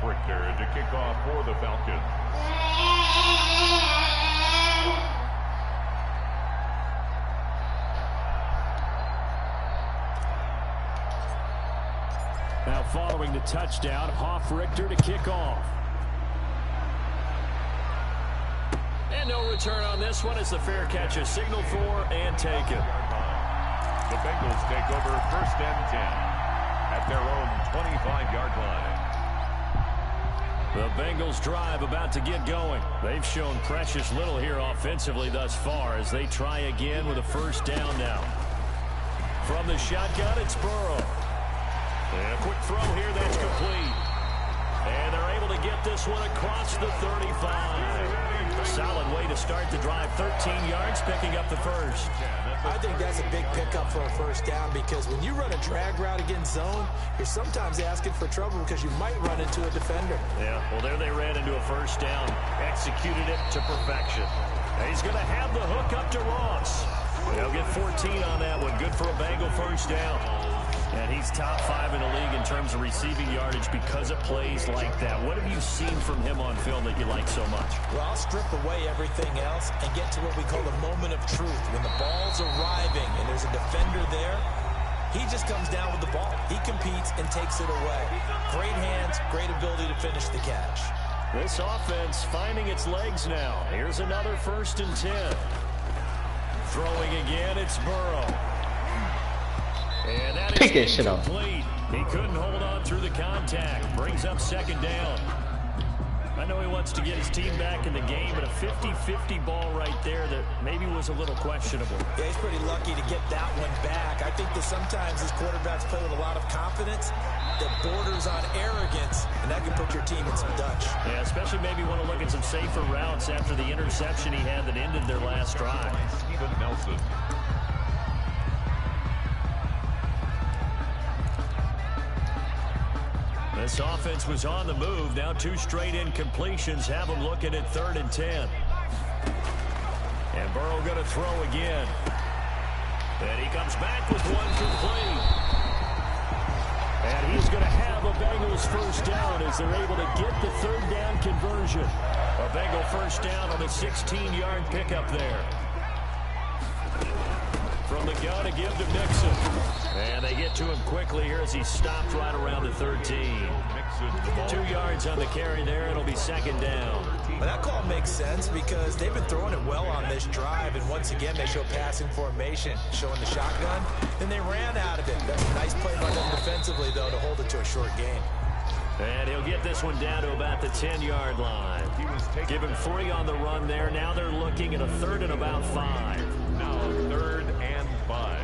Richter to kick off for the Falcons. Now following the touchdown, Richter to kick off. And no return on this one as the fair catch is signaled for and taken. The Bengals take over 1st and 10 at their own 25-yard line. The Bengals drive about to get going. They've shown precious little here offensively thus far as they try again with a 1st down now. From the shotgun, it's Burrow. And a quick throw here that's complete. And they're able to get this one across the 35. A solid way to start the drive. 13 yards, picking up the 1st. I think that's a big pickup for a 1st down because when you run a drag route against zone, you're sometimes asking for trouble because you might run into a defender. Yeah, well, there they ran into a 1st down. Executed it to perfection. And he's going to have the hook up to Ross. They'll get 14 on that one. Good for a Bengal 1st down. And he's top 5 in the league in terms of receiving yardage because of plays like that. What have you seen from him on film that you like so much? Well, I'll strip away everything else and get to what we call the moment of truth. When the ball's arriving and there's a defender there, he just comes down with the ball. He competes and takes it away. Great hands, great ability to finish the catch. This offense finding its legs now. Here's another 1st and 10. Throwing again, it's Burrow. And that is incomplete. He couldn't hold on through the contact. Brings up 2nd down. I know he wants to get his team back in the game, but a 50-50 ball right there that maybe was a little questionable. Yeah, he's pretty lucky to get that one back. I think that sometimes these quarterbacks play with a lot of confidence that borders on arrogance, and that can put your team in some Dutch. Yeah, especially maybe want to look at some safer routes after the interception he had that ended their last drive. Steven Nelson. This offense was on the move. Now 2 straight incompletions have them looking at 3rd and 10. And Burrow going to throw again. And he comes back with one complete. And he's going to have a Bengals 1st down as they're able to get the 3rd down conversion. A Bengal 1st down on a 16-yard pickup there. From the gun to give to Mixon. And they get to him quickly here as he stopped right around the 13. 2 yards on the carry there. It'll be 2nd down. Well, that call makes sense because they've been throwing it well on this drive. And once again, they show passing formation, showing the shotgun. Then they ran out of it. That's a nice play by them defensively, though, to hold it to a short gain. And he'll get this one down to about the 10-yard line. Give him 3 on the run there. Now they're looking at a 3rd and about 5. Now 3rd and 5.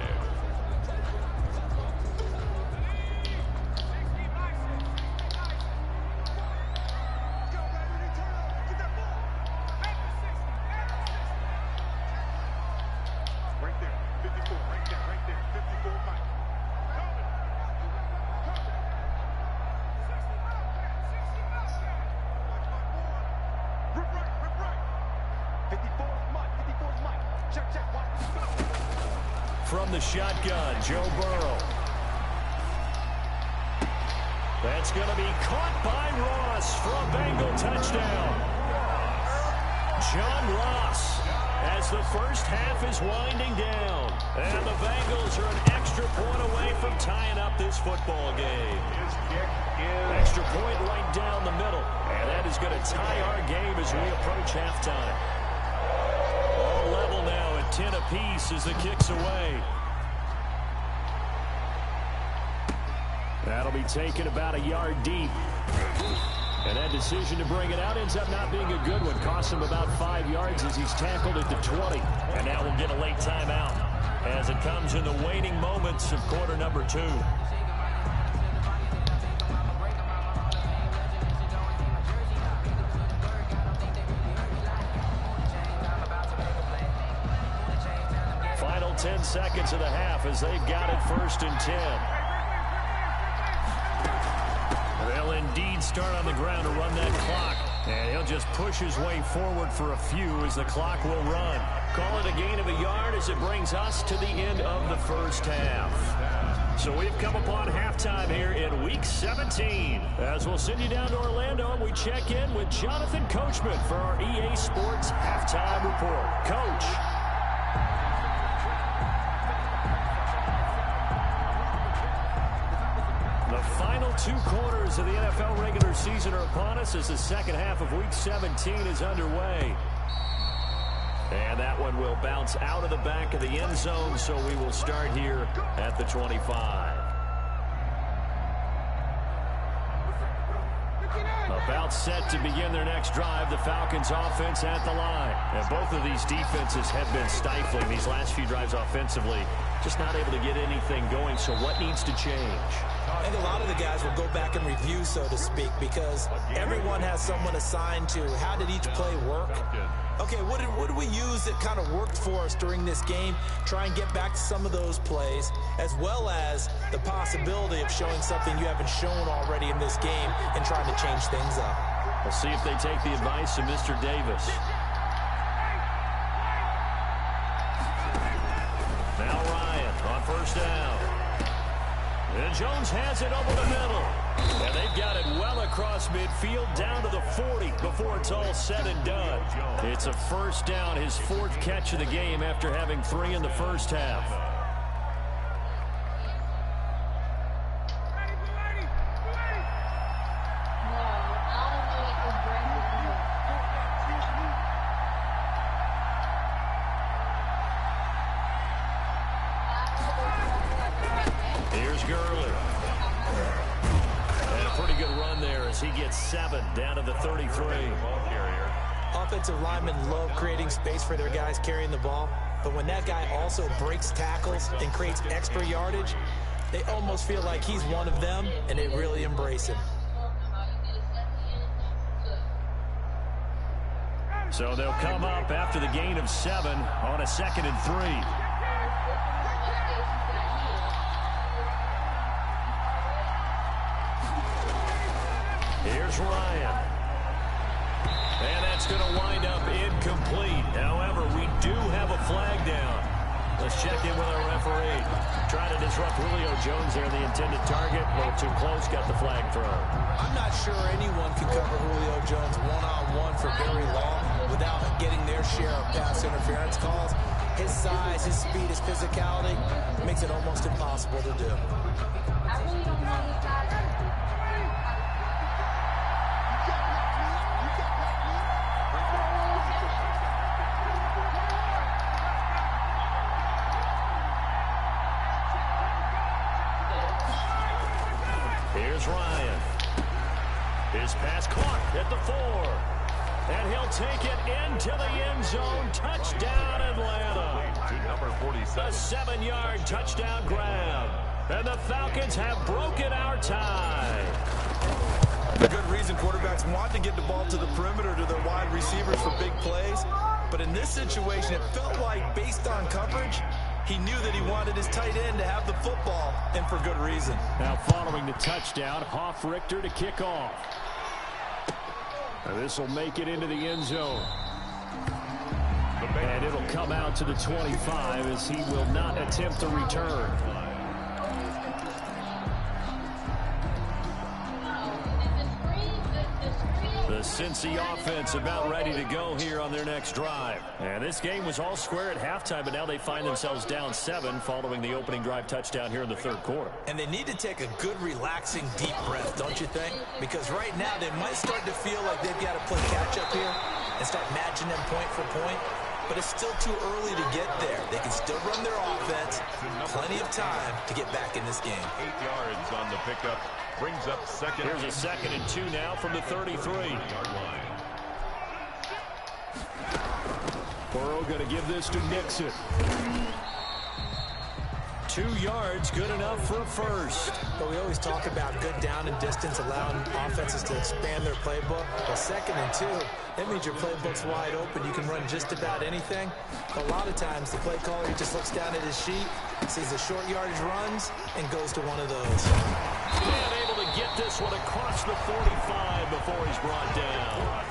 From the shotgun, Joe Burrow. That's going to be caught by Ross for a Bengal touchdown. John Ross as the 1st half is winding down. And the Bengals are an extra point away from tying up this football game. His kick is extra point right down the middle. And that is going to tie our game as we approach halftime. All level now at 10 apiece as the kick's away. That'll be taken about a yard deep. And that decision to bring it out ends up not being a good one. Cost him about 5 yards as he's tackled at the 20. And now we'll get a late timeout as it comes in the waning moments of quarter number 2. Final 10 seconds of the half as they've got it 1st and 10. They'll indeed start on the ground to run that clock. And he'll just push his way forward for a few as the clock will run. Call it a gain of a yard as it brings us to the end of the 1st half. So we've come upon halftime here in Week 17. As we'll send you down to Orlando, and we check in with Jonathan Coachman for our EA Sports Halftime Report. Coach. The final 2 quarters of the NFL regular season are upon us as the second half of Week 17 is underway. And that one will bounce out of the back of the end zone, so we will start here at the 25. About set to begin their next drive, the Falcons offense at the line. And both of these defenses have been stifling these last few drives offensively. Just not able to get anything going, so what needs to change? I think a lot of the guys will go back and review, so to speak, because everyone has someone assigned to how did each play work. Okay, what did we use that kind of worked for us during this game? Try and get back to some of those plays, as well as the possibility of showing something you haven't shown already in this game and trying to change things up. We'll see if they take the advice of Mr. Davis. Now Ryan on first down. And Jones has it over the middle. And they've got it well across midfield down to the 40 before it's all said and done. It's a first down, his 4th catch of the game after having 3 in the first half. Here's Gurley. And a pretty good run there as he gets 7 down to the 33. Offensive linemen love creating space for their guys carrying the ball, but when that guy also breaks tackles and creates extra yardage, they almost feel like he's one of them, and they really embrace him. So they'll come up after the gain of 7 on a 2nd and 3. Here's Ryan. And that's going to wind up incomplete. However, we do have a flag down. Let's check in with our referee. Trying to disrupt Julio Jones there, the intended target. A little too close, got the flag thrown. I'm not sure anyone can cover Julio Jones one-on-one for very long without getting their share of pass interference calls. His size, his speed, his physicality makes it almost impossible to do. I really don't know this guy. Here's Ryan. His pass caught at the 4. And he'll take it into the end zone. Touchdown, Atlanta. To number 47. A 7-yard touchdown grab. And the Falcons have broken our tie. A good reason quarterbacks want to get the ball to the perimeter to their wide receivers for big plays. But in this situation, it felt like, based on coverage, he knew that he wanted his tight end to have the football, and for good reason. Now following the touchdown, Hoff-Richter to kick off. This will make it into the end zone. And it'll come out to the 25 as he will not attempt to return. The Cincy offense about ready to go here on their next drive. And this game was all square at halftime, but now they find themselves down 7 following the opening drive touchdown here in the 3rd quarter. And they need to take a good, relaxing, deep breath, don't you think? Because right now they might start to feel like they've got to play catch-up here and start matching them point for point. But it's still too early to get there. They can still run their offense. Plenty of time to get back in this game. 8 yards on the pickup. Brings up 2nd. Here's a 2nd and 2 now from the 33. Burrow going to give this to Nixon. 2 yards, good enough for a first. But we always talk about good down and distance, allowing offenses to expand their playbook. Well, 2nd and 2, that means your playbook's wide open. You can run just about anything. But a lot of times, the play caller just looks down at his sheet, sees the short yardage runs, and goes to one of those. And able to get this one across the 45 before he's brought down.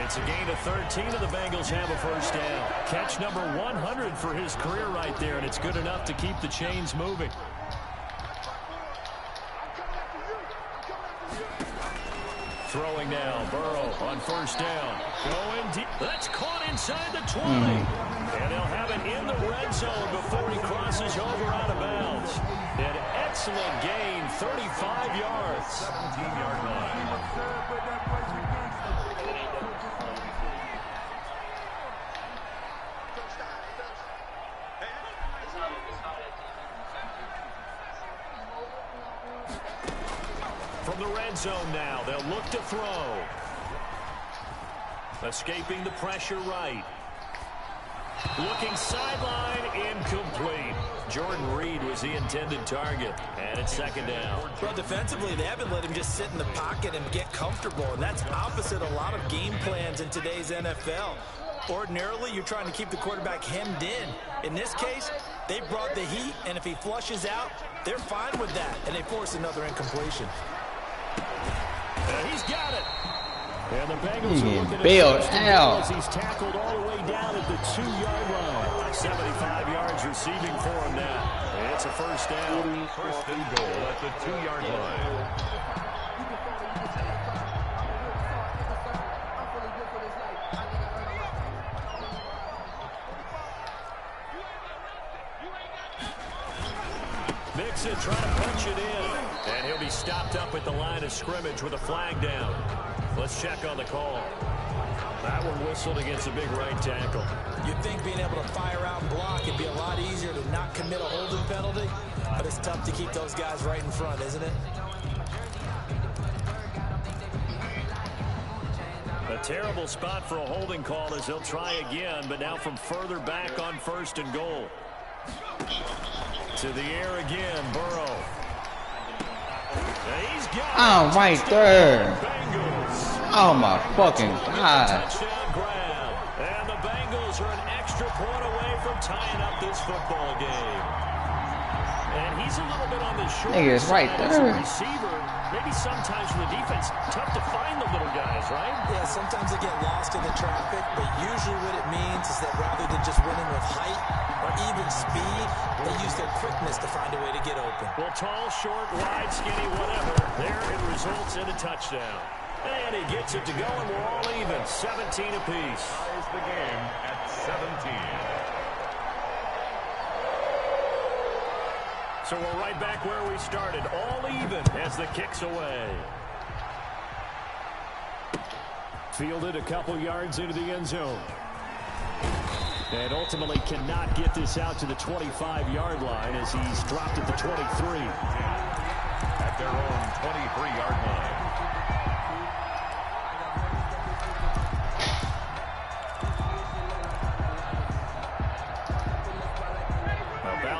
It's a gain of 13, and the Bengals have a first down. Catch number 100 for his career right there, and it's good enough to keep the chains moving. throwing now. Burrow on first down. Going deep. That's caught inside the 20. And they'll have it in the red zone before he crosses over out of bounds. An excellent gain, 35 yards. 17-yard line. From the red zone now, they'll look to throw. Escaping the pressure right. Looking sideline, incomplete. Jordan Reed was the intended target, and it's second down. Well, defensively, they haven't let him just sit in the pocket and get comfortable, and that's opposite a lot of game plans in today's NFL. Ordinarily, you're trying to keep the quarterback hemmed in. In this case, they brought the heat, and if he flushes out, they're fine with that, and they force another incompletion. And he's got it. And the Bengals are looking bailed out as he's tackled all the way down at the 2-yard line. 75 yards receiving for him now. It's a first down. First and goal at the 2-yard line. Mixon trying to punch it in. And he'll be stopped up at the line of scrimmage with a flag down. Let's check on the call. That one whistled against a big right tackle. You'd think being able to fire out and block it'd be a lot easier to not commit a holding penalty, but it's tough to keep those guys right in front, isn't it? A terrible spot for a holding call as they'll try again, but now from further back on first and goal. To the air again, Burrow. He's got Oh, right there. Bengals. Oh, my fucking God. Touchdown grab. And the Bengals are an extra point away from tying up this football game. And he's a little bit on the short Nigga, it's right side as a there. receiver. Maybe sometimes for the defense, tough to find the little guys, right? Yeah, sometimes they get lost in the traffic, but usually what it means is that rather than just winning with height or even speed, they use their quickness to find a way to get open. Well, tall, short, wide, skinny, whatever. There it results in a touchdown. And he gets it to go, and we're all even. 17 apiece. Ties the game at 17. So we're right back where we started, all even as the kick's away. Fielded a couple yards into the end zone. And ultimately cannot get this out to the 25-yard line as he's dropped at the 23. At their own 23-yard line.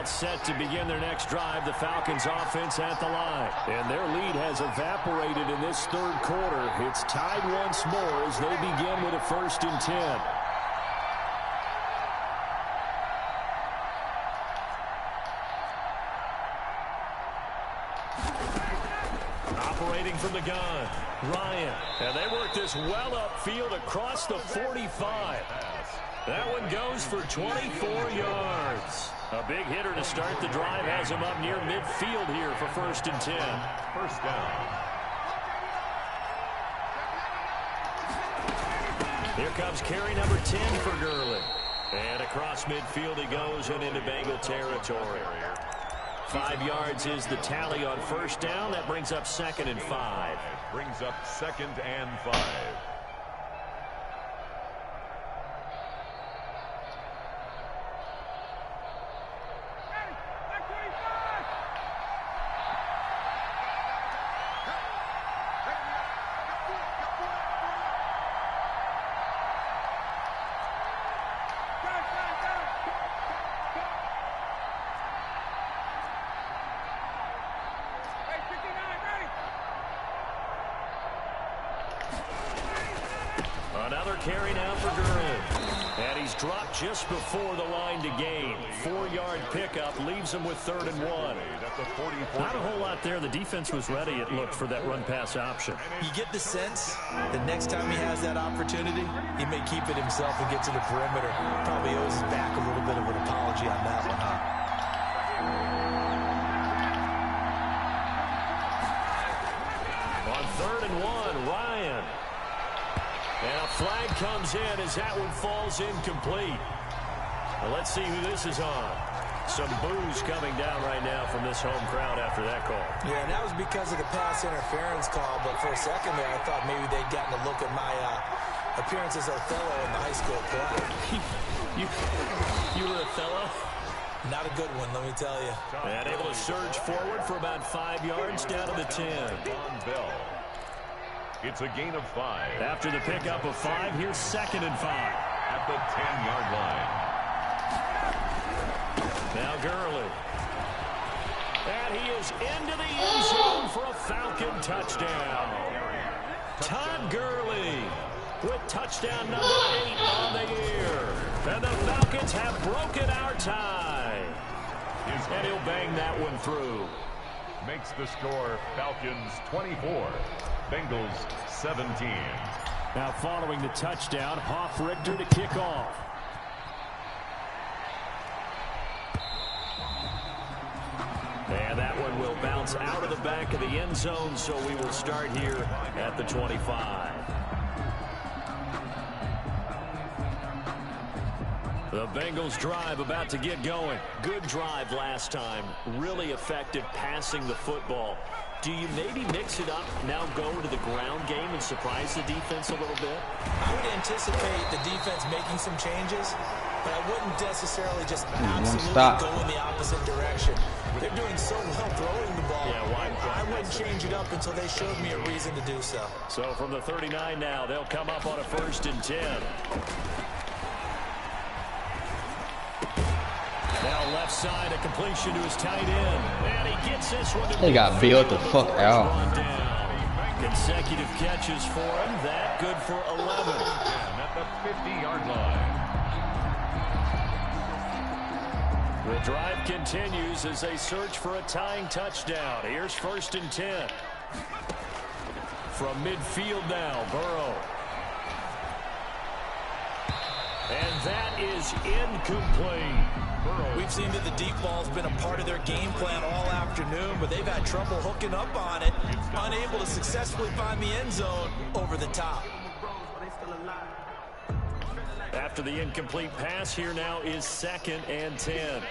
Set to begin their next drive. The Falcons offense at the line. And their lead has evaporated in this third quarter. It's tied once more as they begin with a 1st and 10. Operating from the gun, Ryan. And they work this well upfield across the 45. That one goes for 24 yards. A big hitter to start the drive has him up near midfield here for 1st and 10. First down. Here comes carry number 10 for Gurley. And across midfield he goes and into Bengal territory. 5 yards is the tally on 1st down. That brings up 2nd and 5. Brings up 2nd and 5. Another carry now for Gurley. And he's dropped just before the line to gain. 4-yard pickup leaves him with 3rd and 1. Not a whole lot there. The defense was ready, it looked, for that run-pass option. You get the sense that next time he has that opportunity, he may keep it himself and get to the perimeter. Probably owes his back a little bit of an apology on that one, huh? On 3rd and 1, Ryan. And a flag comes in as that one falls incomplete. Well, let's see who this is on. Some boos coming down right now from this home crowd after that call. Yeah, and that was because of the pass interference call, but for a second there, I thought maybe they'd gotten a look at my appearance as Othello in the high school play. you were Othello? Not a good one, let me tell you. And able to surge forward for about 5 yards down to the 10. Bell. It's a gain of 5. After the pickup of 5, here's 2nd and 5. At the 10-yard line. Now Gurley. And he is into the end zone for a Falcon touchdown. Todd Gurley with touchdown number 8 on the year. And the Falcons have broken our tie. And he'll bang that one through. Makes the score Falcons 24, Bengals 17. Now following the touchdown, Hoff-Richter to kick off. And that one will bounce out of the back of the end zone, so we will start here at the 25. The Bengals drive about to get going. Good drive last time. Really effective passing the football. Do you maybe mix it up, now go to the ground game and surprise the defense a little bit? I would anticipate the defense making some changes, but I wouldn't necessarily just absolutely go in the opposite direction. They're doing so well throwing the ball. Yeah, I wouldn't change it up until they showed me a reason to do so. So from the 39 now, they'll come up on a 1st and 10. Now left side, a completion to his tight end. And he gets this one. They got bailed the fuck out. Consecutive catches for him. That good for 11. At the 50-yard line. The drive continues as they search for a tying touchdown. Here's 1st and 10. From midfield now, Burrow. And that is incomplete. We've seen that the deep ball's been a part of their game plan all afternoon, but they've had trouble hooking up on it, unable to successfully find the end zone over the top. After the incomplete pass, here now is 2nd and 10.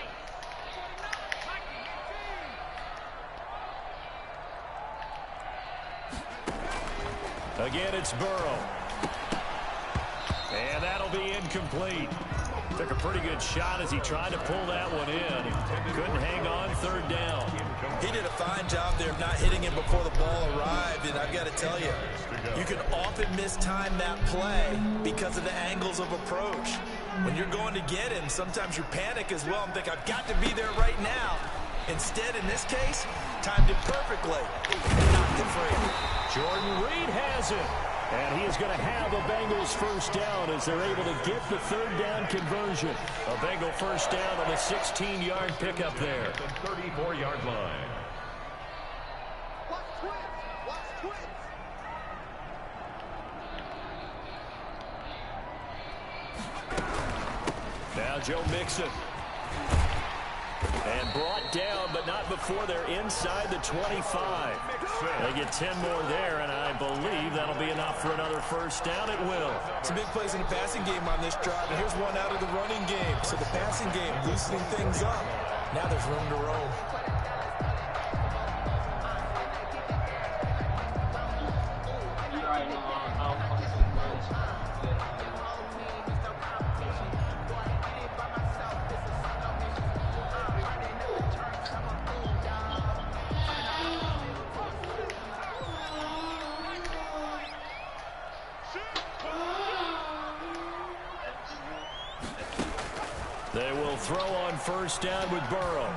Again, it's Burrow. And that'll be incomplete. Took a pretty good shot as he tried to pull that one in. Couldn't hang on, 3rd down. He did a fine job there of not hitting it before the ball arrived, and I've got to tell you, you can often mistime that play because of the angles of approach. When you're going to get him, sometimes you panic as well and think, I've got to be there right now. Instead, in this case, timed it perfectly and knocked it free. Jordan Reed has it. And he is going to have a Bengals 1st down as they're able to get the 3rd down conversion. A Bengal 1st down on the 16-yard pickup there. The 34-yard line. Now Joe Mixon. And brought down, but not before they're inside the 25. They get 10 more there, and I believe that'll be enough for another 1st down. It will. Some big plays in the passing game on this drive, and here's one out of the running game. So the passing game loosening things up. Now there's room to roam. They will throw on 1st down with Burrow.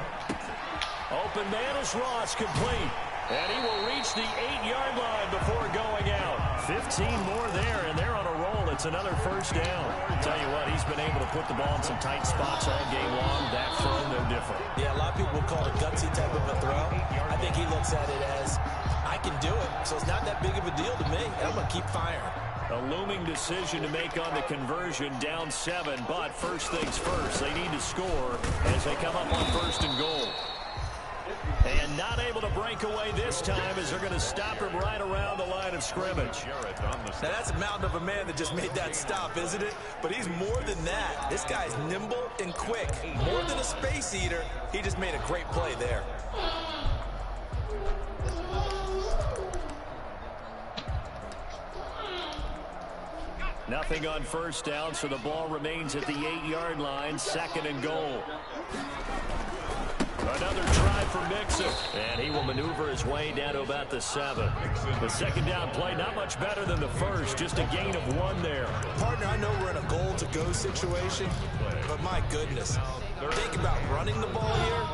Open man is Ross, complete. And he will reach the 8-yard line before going out. 15 more there, and they're on a roll. It's another 1st down. I'll tell you what, he's been able to put the ball in some tight spots all game long. That throw, no different. Yeah, a lot of people would call it a gutsy type of a throw. I think he looks at it as, I can do it, so it's not that big of a deal to me. I'm going to keep firing. A looming decision to make on the conversion, down 7, but first things first, they need to score as they come up on 1st and goal. And not able to break away this time as they're going to stop him right around the line of scrimmage. Now that's a mountain of a man that just made that stop, isn't it? But he's more than that. This guy's nimble and quick. More than a space eater, he just made a great play there. Nothing on first down, so the ball remains at the 8-yard line, 2nd and goal. Another try for Mixon, and he will maneuver his way down to about the 7. The second down play, not much better than the first, just a gain of 1 there. Partner, I know we're in a goal-to-go situation, but my goodness, think about running the ball here.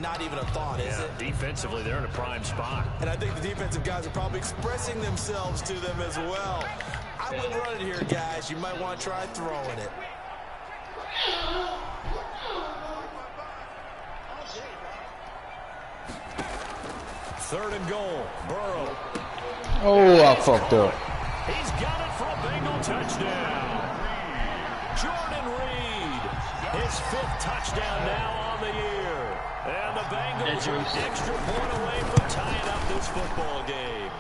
Not even a thought, is it? Defensively, they're in a prime spot. And I think the defensive guys are probably expressing themselves to them as well. I wouldn't run it here, guys. You might want to try throwing it. Third and goal, Burrow. Oh, I fucked up. He's got it for a Bengal touchdown. Jordan Reed, his 5th touchdown now on the year. And the Bengals are an extra point away from tying up this football game.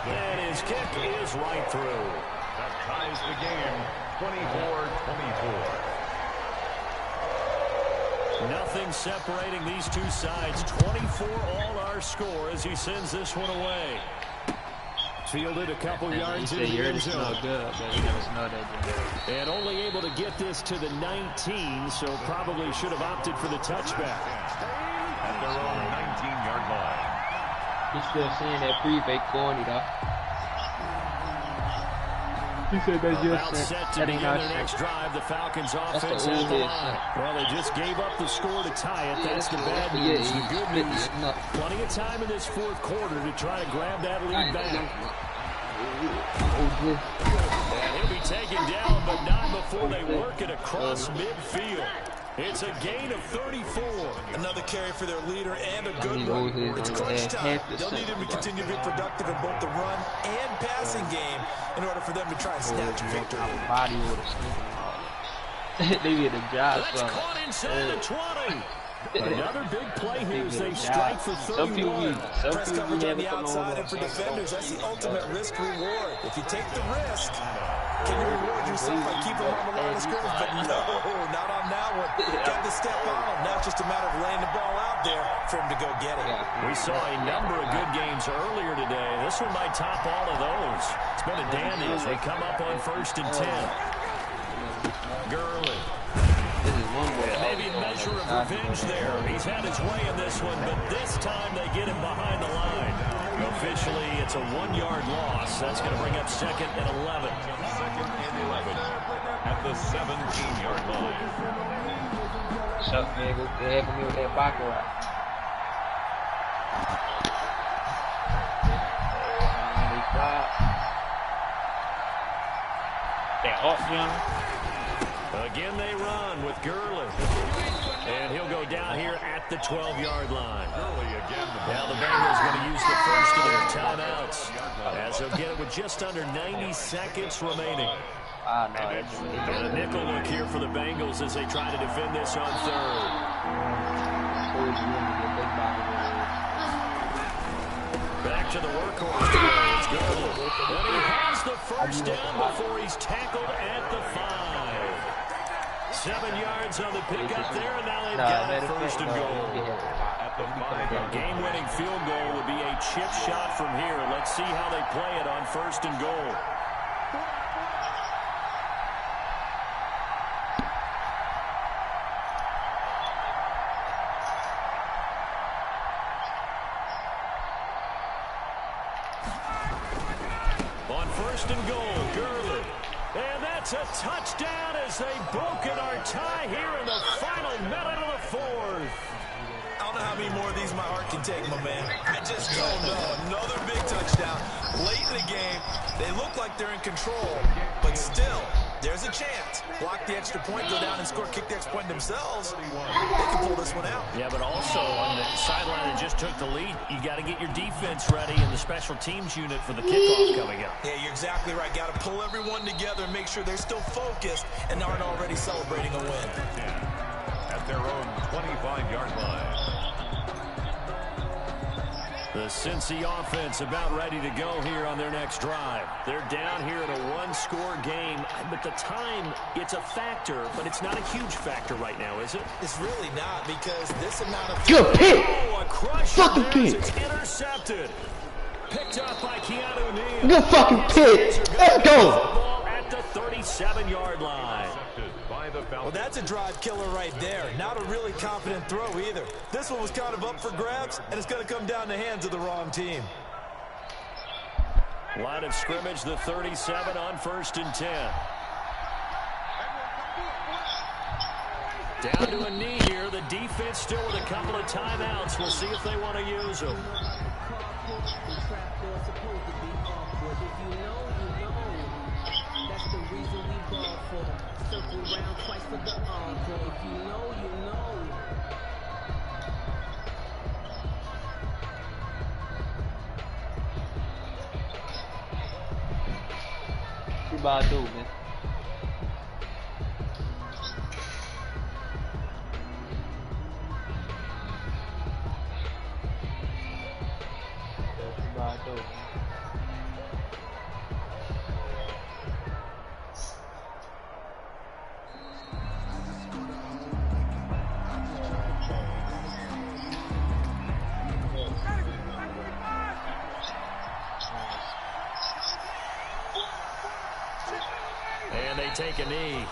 And his kick is right through. That ties the game, 24-24. Nothing separating these two sides. 24 all our score as he sends this one away. Fielded a couple yards in the end zone. And only able to get this to the 19, so probably should have opted for the touchback. At their own 19-yard line. He's still seeing that pre-fake corny, though. He said that's about set to begin their next drive. The Falcons offense at the line. Well, they just gave up the score to tie it. That's the bad news. The good news, plenty of time in this 4th quarter to try to grab that lead back. And he'll be taken down, but not before they work it across midfield. It's a gain of 34. Another carry for their leader and a good one. It's crunch time. They'll need him to continue to be productive in both the run and passing game in order for them to try and snatch a victory. They did a job. That's caught inside the 20. Another big play here as they strike for 31. Press coverage on the outside, and for defenders, that's the ultimate risk reward. If you take the risk, can you reward yourself by keeping them on the line of scrimmage? But no, not on that one. Got to step on them. Now it's just a matter of laying the ball out there for him to go get it. We saw a number of good games earlier today. This one might top all of those. It's been a dandy as they come up on 1st and 10. Gurley. Maybe a measure of revenge there. He's had his way in this one, but this time they get him behind the line. Officially, it's a 1-yard loss. That's going to bring up 2nd and 11. 2nd and 11 at the 17-yard line. Shut man, go helping me with that baka rock. They're up, young. Again, they run with Gurley. And he'll go down here at the 12-yard line. Now the Bengals going to use the first of their timeouts, as they'll get it with just under 90 seconds remaining. And a nickel look here for the Bengals as they try to defend this on 3rd. Back to the workhorse. It's Gurley. And he has the first down before he's tackled at the 5. 7 yards on the pickup there, and now they've got it 1st and goal. At the 5. Game-winning field goal would be a chip shot from here. Let's see how they play it on 1st and goal. On 1st and goal, Gurley. And that's a touchdown as they've broken our tie here in the final minute of the 4th. I don't know how many more of these my heart can take, my man. I just don't know. Another big touchdown late in the game. They look like they're in control, but still, there's a chance. Block the extra point, go down and score, kick the extra point themselves. They can pull this one out. Yeah, but also on the sideline that just took the lead, you got to get your defense ready in the special teams unit for the kickoff coming up. Yeah, you're exactly right. Got to pull everyone together and make sure they're still focused and aren't already celebrating a win. At their own 25-yard line. The Cincy offense about ready to go here on their next drive. They're down here in a one-score game, but the time, it's a factor, but it's not a huge factor right now, is it? It's really not, because this amount of... Good pick! Oh, a crush. Fucking pick! It's intercepted. Picked up by Keanu Neal. Good fucking pick! Let's go! At the 37-yard line. Well, that's a drive killer right there. Not a really confident throw either. This one was kind of up for grabs, and it's going to come down the hands of the wrong team. Line of scrimmage, the 37 on 1st and 10. Down to a knee here. The defense still with a couple of timeouts. We'll see if they want to use them. You about to do, man? What you about to do, man? And they take a knee.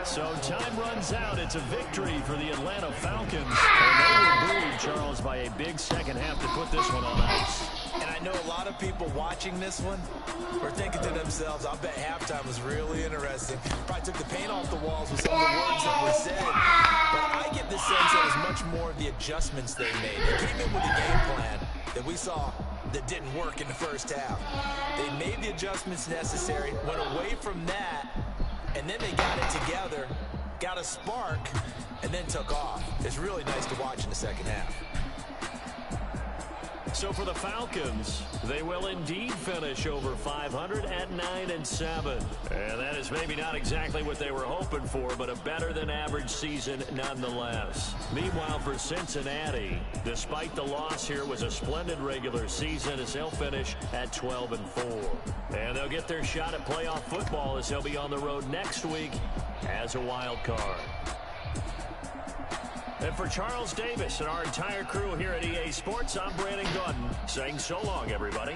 So time runs out. It's a victory for the Atlanta Falcons. And they were booed, Charles, by a big second half to put this one on ice. And I know a lot of people watching this one were thinking to themselves, I bet halftime was really interesting. Probably took the paint off the walls with some of the words that were said. But I get the sense that it was much more of the adjustments they made. They came in with a game plan that we saw that didn't work in the first half. They made the adjustments necessary, went away from that, and then they got it together, got a spark, and then took off. It's really nice to watch in the second half. So for the Falcons, they will indeed finish over 500 at 9-7. And that is maybe not exactly what they were hoping for, but a better than average season nonetheless. Meanwhile, for Cincinnati, despite the loss here, was a splendid regular season as they'll finish at 12-4. And they'll get their shot at playoff football as they'll be on the road next week as a wild card. And for Charles Davis and our entire crew here at EA Sports, I'm Brandon Gordon saying so long, everybody.